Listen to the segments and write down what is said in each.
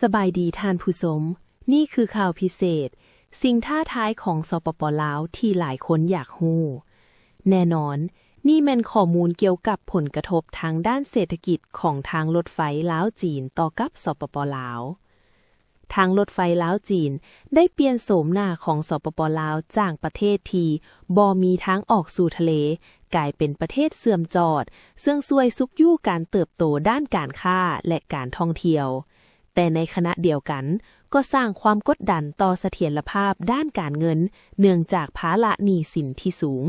สบายดีท่านผู้ชมนี่คือข่าวพิเศษสิ่งท้าทายของสปป.ลาวที่หลายคนอยากรู้แน่นอนนี่แม่นข้อมูลเกี่ยวกับผลกระทบทางด้านเศรษฐกิจของทางรถไฟลาวจีนต่อกับสปป.ลาวทางรถไฟลาวจีนได้เปลี่ยนโฉมหน้าของสปป.ลาวจากประเทศที่บ่มีทางออกสู่ทะเลกลายเป็นประเทศเสื่อมจอดซึ่งช่วยซุกยู่การเติบโตด้านการค้าและการท่องเที่ยวแต่ในขณะเดียวกันก็สร้างความกดดันต่อเสถียรภาพด้านการเงินเนื่องจากภาระหนี้สินที่สูง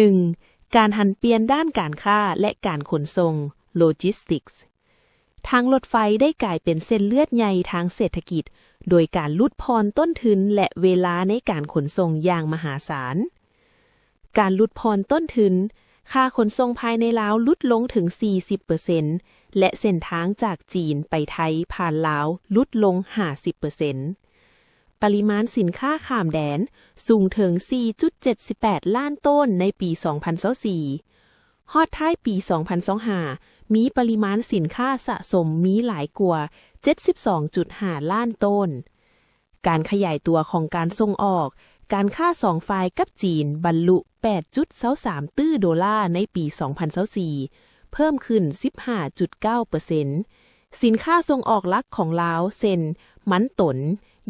1. การหันเปลี่ยนด้านการค้าและการขนส่ง Logistics ทางรถไฟได้กลายเป็นเส้นเลือดใหญ่ทางเศรษฐกิจโดยการลดพรต้นทุนและเวลาในการขนส่งอย่างมหาศาลการลดพรต้นทุนค่าขนส่งภายในลาวลดลงถึง 40%และเส้นทางจากจีนไปไทยผ่านลาวลดลง 50%ปริมาณสินค้าข้ามแดนสูงถึง 4.78 ล้านต้นในปี 2024ฮอดท้ายปี 2025มีปริมาณสินค้าสะสมมีหลายกว่า 72.5 ล้านต้นการขยายตัวของการส่งออกการค้าสองฝ่ายกับจีนบรรลุ 8.23 ตื้อดอลลาร์ในปี 2024เพิ่มขึ้น 15.9% สินค้าส่งออกหลักของลาวเช่นมันตน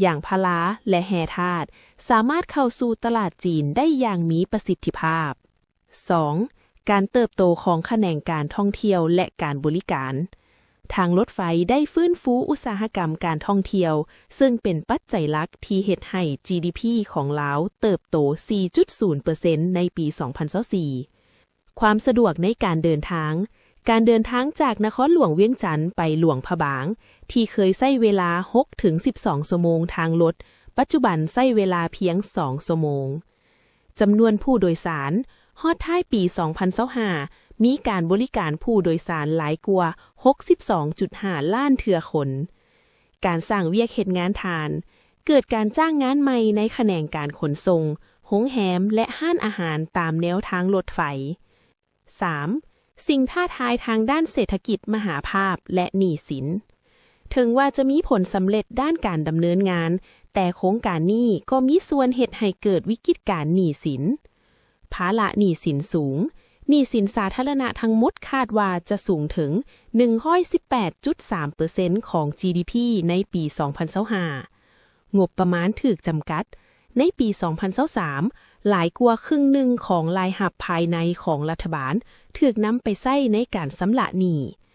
ยางพาราและแร่ธาตุสามารถเข้าสู่ตลาดจีนได้อย่างมีประสิทธิภาพ 2. การเติบโตของแขนงการท่องเที่ยวและการบริการทางรถไฟได้ฟื้นฟูอุตสาหกรรมการท่องเที่ยวซึ่งเป็นปัจจัยหลักที่เฮ็ดให้ GDP ของลาวเติบโต 4.0% ในปี 2024ความสะดวกในการเดินทางจากนครหลวงเวียงจันทน์ไปหลวงพะบางที่เคยใช้เวลา 6-12 ชั่วโมงทางรถปัจจุบันใช้เวลาเพียง 2 ชั่วโมงจำนวนผู้โดยสารฮอดท้ายปี 2025มีการบริการผู้โดยสารหลายกว่า 62.5 ล้านเทื่อคนการสร้างเวียกเฮ็ดงานทานเกิดการจ้างงานใหม่ในแขนงการขนส่งโรงแรมและห้านอาหารตามแนวทางรถไฟ 3. สิ่งท้าทายทางด้านเศรษฐกิจมหาภาพและหนี้สินถึงว่าจะมีผลสำเร็จด้านการดำเนินงานแต่โครงการนี้ก็มีส่วนเฮ็ดให้เกิดวิกฤตการหนี้สินภาระหนี้สินสูงหนี้สินสาธารณะทั้งหมดคาดว่าจะสูงถึง 118.3% ของ GDP ในปี 2025งบประมาณถูกจำกัดในปี 2023หลายกว่าครึ่งหนึ่งของรายรับภายในของรัฐบาลถูกนำไปใช้ในการชำระหนี้